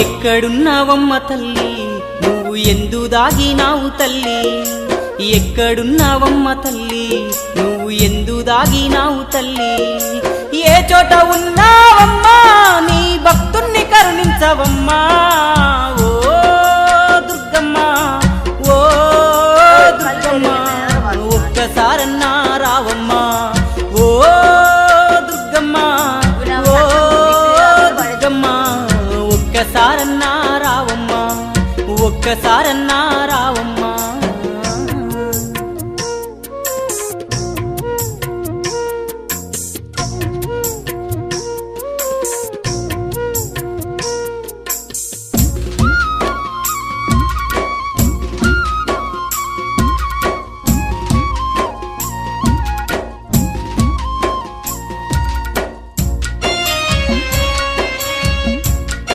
ఎక్కడున్నావమ్మ తల్లి నువ్వు ఎందు దాగినావు తల్లి ఎక్కడున్నావమ్మ తల్లి నువ్వు ఎందు దాగినావు తల్లి ఏ చోట ఉన్నావమ్మా నీ భక్తుణ్ణి కరుణించవమ్మా ఓ దుర్గమ్మ ఓ దుర్గమ్మ ఒక్కసారన్నా రావమ్మా ఓ దుర్గమ్మ ఓ దుర్గమ్మ ఒక్కసారన్నా రావమ్మా ఒక్కసారన్నా